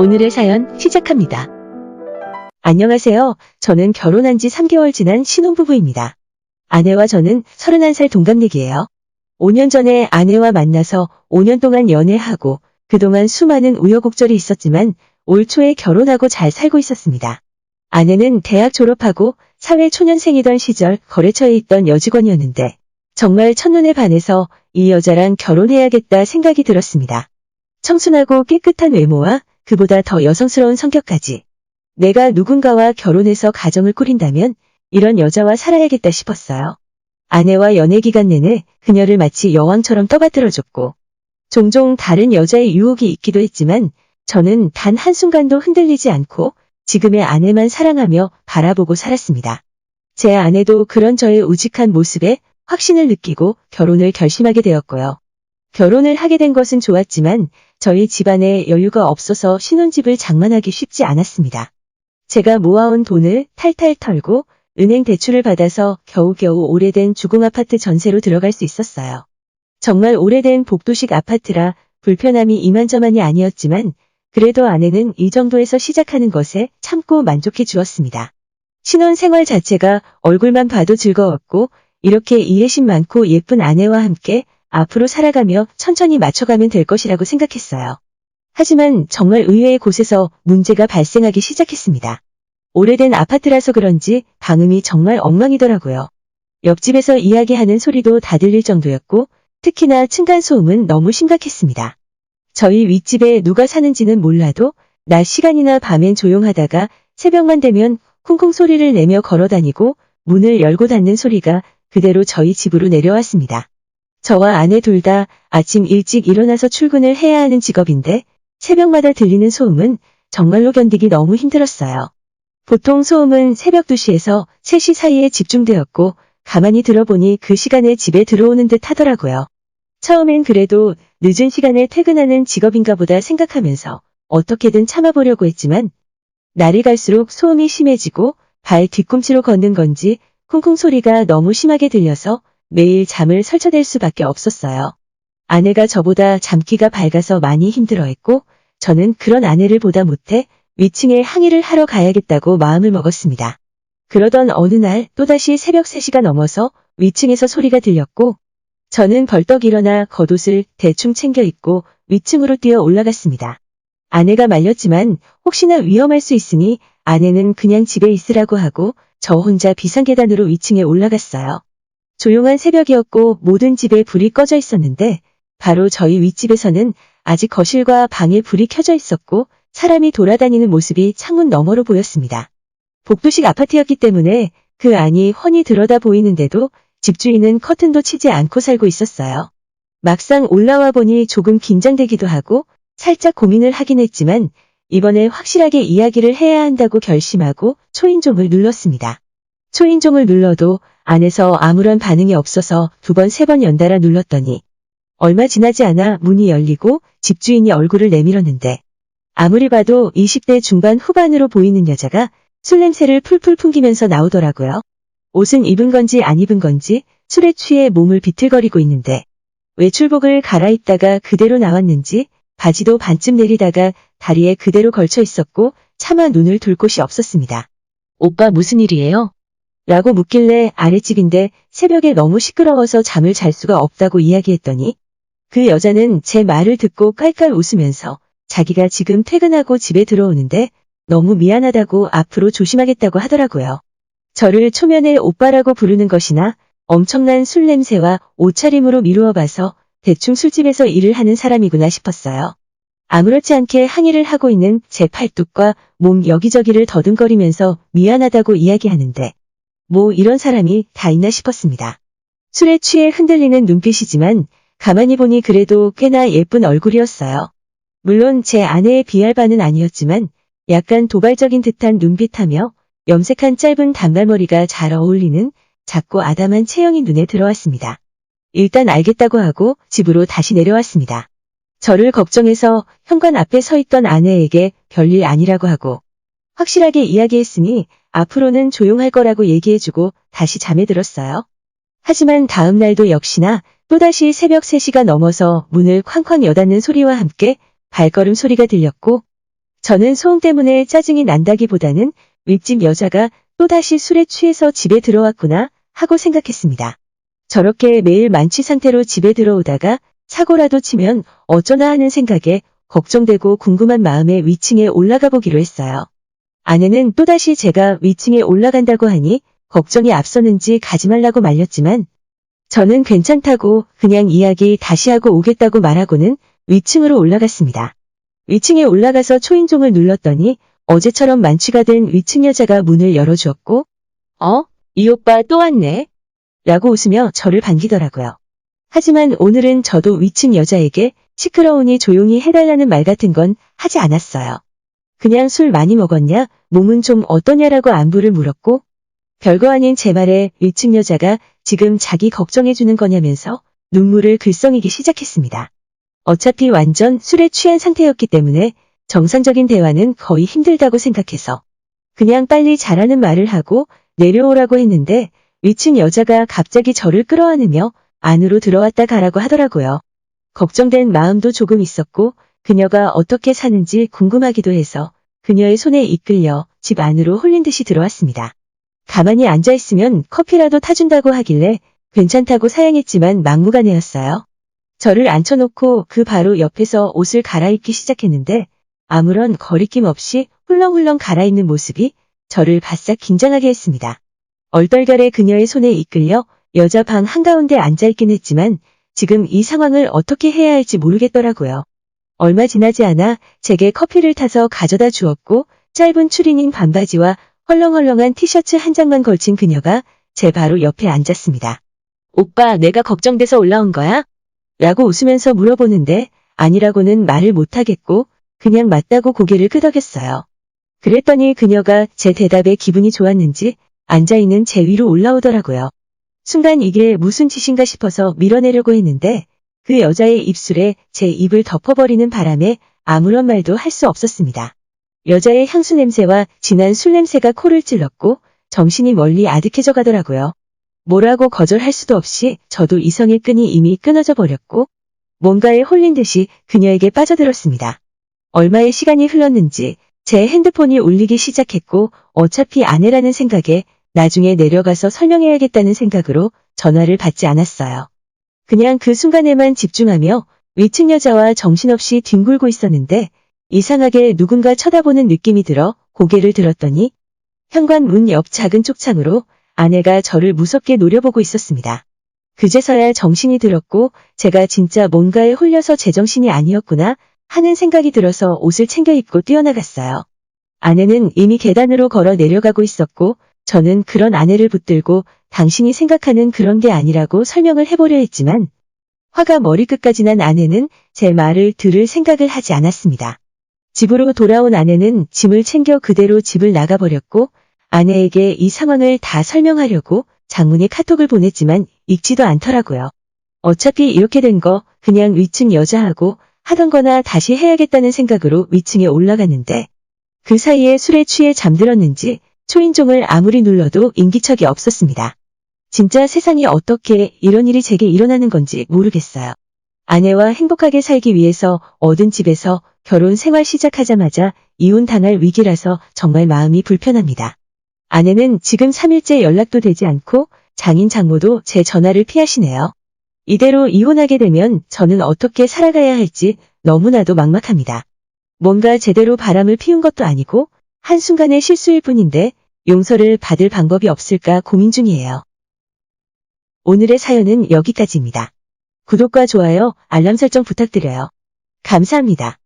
오늘의 사연 시작합니다. 안녕하세요. 저는 결혼한 지 3개월 지난 신혼부부입니다. 아내와 저는 31살 동갑내기예요. 5년 전에 아내와 만나서 5년 동안 연애하고 그동안 수많은 우여곡절이 있었지만 올 초에 결혼하고 잘 살고 있었습니다. 아내는 대학 졸업하고 사회초년생이던 시절 거래처에 있던 여직원이었는데 정말 첫눈에 반해서 이 여자랑 결혼해야겠다 생각이 들었습니다. 청순하고 깨끗한 외모와 그보다 더 여성스러운 성격까지. 내가 누군가와 결혼해서 가정을 꾸린다면 이런 여자와 살아야겠다 싶었어요. 아내와 연애 기간 내내 그녀를 마치 여왕처럼 떠받들어줬고 종종 다른 여자의 유혹이 있기도 했지만 저는 단 한순간도 흔들리지 않고 지금의 아내만 사랑하며 바라보고 살았습니다. 제 아내도 그런 저의 우직한 모습에 확신을 느끼고 결혼을 결심하게 되었고요. 결혼을 하게 된 것은 좋았지만 저희 집안에 여유가 없어서 신혼집을 장만하기 쉽지 않았습니다. 제가 모아온 돈을 탈탈 털고 은행 대출을 받아서 겨우겨우 오래된 주공아파트 전세로 들어갈 수 있었어요. 정말 오래된 복도식 아파트라 불편함이 이만저만이 아니었지만 그래도 아내는 이 정도에서 시작하는 것에 참고 만족해 주었습니다. 신혼 생활 자체가 얼굴만 봐도 즐거웠고 이렇게 이해심 많고 예쁜 아내와 함께 앞으로 살아가며 천천히 맞춰가면 될 것이라고 생각했어요. 하지만 정말 의외의 곳에서 문제가 발생하기 시작했습니다. 오래된 아파트라서 그런지 방음이 정말 엉망이더라고요. 옆집에서 이야기하는 소리도 다 들릴 정도였고 특히나 층간소음은 너무 심각했습니다. 저희 윗집에 누가 사는지는 몰라도 낮 시간이나 밤엔 조용하다가 새벽만 되면 쿵쿵 소리를 내며 걸어다니고 문을 열고 닫는 소리가 그대로 저희 집으로 내려왔습니다. 저와 아내 둘 다 아침 일찍 일어나서 출근을 해야 하는 직업인데 새벽마다 들리는 소음은 정말로 견디기 너무 힘들었어요. 보통 소음은 새벽 2시에서 3시 사이에 집중되었고 가만히 들어보니 그 시간에 집에 들어오는 듯 하더라고요. 처음엔 그래도 늦은 시간에 퇴근하는 직업인가 보다 생각하면서 어떻게든 참아보려고 했지만 날이 갈수록 소음이 심해지고 발 뒤꿈치로 걷는 건지 쿵쿵 소리가 너무 심하게 들려서 매일 잠을 설쳐댈 수밖에 없었어요. 아내가 저보다 잠기가 밝아서 많이 힘들어했고 저는 그런 아내를 보다 못해 위층에 항의를 하러 가야겠다고 마음을 먹었습니다. 그러던 어느 날 또다시 새벽 3시가 넘어서 위층에서 소리가 들렸고 저는 벌떡 일어나 겉옷을 대충 챙겨 입고 위층으로 뛰어 올라갔습니다. 아내가 말렸지만 혹시나 위험할 수 있으니 아내는 그냥 집에 있으라고 하고 저 혼자 비상계단으로 위층에 올라갔어요. 조용한 새벽이었고 모든 집에 불이 꺼져 있었는데 바로 저희 윗집에서는 아직 거실과 방에 불이 켜져 있었고 사람이 돌아다니는 모습이 창문 너머로 보였습니다. 복도식 아파트였기 때문에 그 안이 훤히 들여다 보이는데도 집주인은 커튼도 치지 않고 살고 있었어요. 막상 올라와 보니 조금 긴장되기도 하고 살짝 고민을 하긴 했지만 이번에 확실하게 이야기를 해야 한다고 결심하고 초인종을 눌렀습니다. 초인종을 눌러도 안에서 아무런 반응이 없어서 2번, 3번 연달아 눌렀더니 얼마 지나지 않아 문이 열리고 집주인이 얼굴을 내밀었는데 아무리 봐도 20대 중반 후반으로 보이는 여자가 술 냄새를 풀풀 풍기면서 나오더라고요. 옷은 입은 건지 안 입은 건지 술에 취해 몸을 비틀거리고 있는데 외출복을 갈아입다가 그대로 나왔는지 바지도 반쯤 내리다가 다리에 그대로 걸쳐 있었고 차마 눈을 둘 곳이 없었습니다. 오빠 무슨 일이에요? 라고 묻길래 아랫집인데 새벽에 너무 시끄러워서 잠을 잘 수가 없다고 이야기했더니 그 여자는 제 말을 듣고 깔깔 웃으면서 자기가 지금 퇴근하고 집에 들어오는데 너무 미안하다고 앞으로 조심하겠다고 하더라고요. 저를 초면에 오빠라고 부르는 것이나 엄청난 술 냄새와 옷차림으로 미루어 봐서 대충 술집에서 일을 하는 사람이구나 싶었어요. 아무렇지 않게 항의를 하고 있는 제 팔뚝과 몸 여기저기를 더듬거리면서 미안하다고 이야기하는데 뭐 이런 사람이 다 있나 싶었습니다. 술에 취해 흔들리는 눈빛이지만 가만히 보니 그래도 꽤나 예쁜 얼굴이었어요. 물론 제 아내에 비할 바는 아니었지만 약간 도발적인 듯한 눈빛하며 염색한 짧은 단발머리가 잘 어울리는 작고 아담한 체형이 눈에 들어왔습니다. 일단 알겠다고 하고 집으로 다시 내려왔습니다. 저를 걱정해서 현관 앞에 서 있던 아내에게 별일 아니라고 하고 확실하게 이야기했으니 앞으로는 조용할 거라고 얘기해주고 다시 잠에 들었어요. 하지만 다음 날도 역시나 또다시 새벽 3시가 넘어서 문을 쾅쾅 여닫는 소리와 함께 발걸음 소리가 들렸고 저는 소음 때문에 짜증이 난다기보다는 윗집 여자가 또다시 술에 취해서 집에 들어왔구나 하고 생각했습니다. 저렇게 매일 만취 상태로 집에 들어오다가 사고라도 치면 어쩌나 하는 생각에 걱정되고 궁금한 마음에 위층에 올라가 보기로 했어요. 아내는 또다시 제가 위층에 올라간다고 하니 걱정이 앞서는지 가지 말라고 말렸지만 저는 괜찮다고 그냥 이야기 다시 하고 오겠다고 말하고는 위층으로 올라갔습니다. 위층에 올라가서 초인종을 눌렀더니 어제처럼 만취가 된 위층 여자가 문을 열어주었고 이 오빠 또 왔네 라고 웃으며 저를 반기더라고요. 하지만 오늘은 저도 위층 여자에게 시끄러우니 조용히 해달라는 말 같은 건 하지 않았어요. 그냥 술 많이 먹었냐, 몸은 좀 어떠냐라고 안부를 물었고 별거 아닌 제 말에 위층 여자가 지금 자기 걱정해주는 거냐면서 눈물을 글썽이기 시작했습니다. 어차피 완전 술에 취한 상태였기 때문에 정상적인 대화는 거의 힘들다고 생각해서 그냥 빨리 잘하는 말을 하고 내려오라고 했는데 위층 여자가 갑자기 저를 끌어안으며 안으로 들어왔다 가라고 하더라고요. 걱정된 마음도 조금 있었고 그녀가 어떻게 사는지 궁금하기도 해서 그녀의 손에 이끌려 집 안으로 홀린 듯이 들어왔습니다. 가만히 앉아있으면 커피라도 타준다고 하길래 괜찮다고 사양했지만 막무가내였어요. 저를 앉혀놓고 그 바로 옆에서 옷을 갈아입기 시작했는데 아무런 거리낌 없이 훌렁훌렁 갈아입는 모습이 저를 바싹 긴장하게 했습니다. 얼떨결에 그녀의 손에 이끌려 여자 방 한가운데 앉아있긴 했지만 지금 이 상황을 어떻게 해야 할지 모르겠더라고요. 얼마 지나지 않아 제게 커피를 타서 가져다 주었고 짧은 추리닝 반바지와 헐렁헐렁한 티셔츠 한 장만 걸친 그녀가 제 바로 옆에 앉았습니다. 오빠, 내가 걱정돼서 올라온 거야? 라고 웃으면서 물어보는데 아니라고는 말을 못하겠고 그냥 맞다고 고개를 끄덕였어요. 그랬더니 그녀가 제 대답에 기분이 좋았는지 앉아있는 제 위로 올라오더라고요. 순간 이게 무슨 짓인가 싶어서 밀어내려고 했는데 그 여자의 입술에 제 입을 덮어버리는 바람에 아무런 말도 할 수 없었습니다. 여자의 향수 냄새와 진한 술 냄새가 코를 찔렀고 정신이 멀리 아득해져 가더라고요. 뭐라고 거절할 수도 없이 저도 이성의 끈이 이미 끊어져 버렸고 뭔가에 홀린 듯이 그녀에게 빠져들었습니다. 얼마의 시간이 흘렀는지 제 핸드폰이 울리기 시작했고 어차피 아내라는 생각에 나중에 내려가서 설명해야겠다는 생각으로 전화를 받지 않았어요. 그냥 그 순간에만 집중하며 위층 여자와 정신없이 뒹굴고 있었는데 이상하게 누군가 쳐다보는 느낌이 들어 고개를 들었더니 현관문 옆 작은 쪽창으로 아내가 저를 무섭게 노려보고 있었습니다. 그제서야 정신이 들었고 제가 진짜 뭔가에 홀려서 제정신이 아니었구나 하는 생각이 들어서 옷을 챙겨 입고 뛰어나갔어요. 아내는 이미 계단으로 걸어 내려가고 있었고 저는 그런 아내를 붙들고 당신이 생각하는 그런 게 아니라고 설명을 해보려 했지만 화가 머리끝까지 난 아내는 제 말을 들을 생각을 하지 않았습니다. 집으로 돌아온 아내는 짐을 챙겨 그대로 집을 나가버렸고 아내에게 이 상황을 다 설명하려고 장문의 카톡을 보냈지만 읽지도 않더라고요. 어차피 이렇게 된 거 그냥 위층 여자하고 하던 거나 다시 해야겠다는 생각으로 위층에 올라갔는데 그 사이에 술에 취해 잠들었는지 초인종을 아무리 눌러도 인기척이 없었습니다. 진짜 세상에 어떻게 이런 일이 제게 일어나는 건지 모르겠어요. 아내와 행복하게 살기 위해서 얻은 집에서 결혼 생활 시작하자마자 이혼당할 위기라서 정말 마음이 불편합니다. 아내는 지금 3일째 연락도 되지 않고 장인 장모도 제 전화를 피하시네요. 이대로 이혼하게 되면 저는 어떻게 살아가야 할지 너무나도 막막합니다. 뭔가 제대로 바람을 피운 것도 아니고 한순간의 실수일 뿐인데 용서를 받을 방법이 없을까 고민 중이에요. 오늘의 사연은 여기까지입니다. 구독과 좋아요, 알람 설정 부탁드려요. 감사합니다.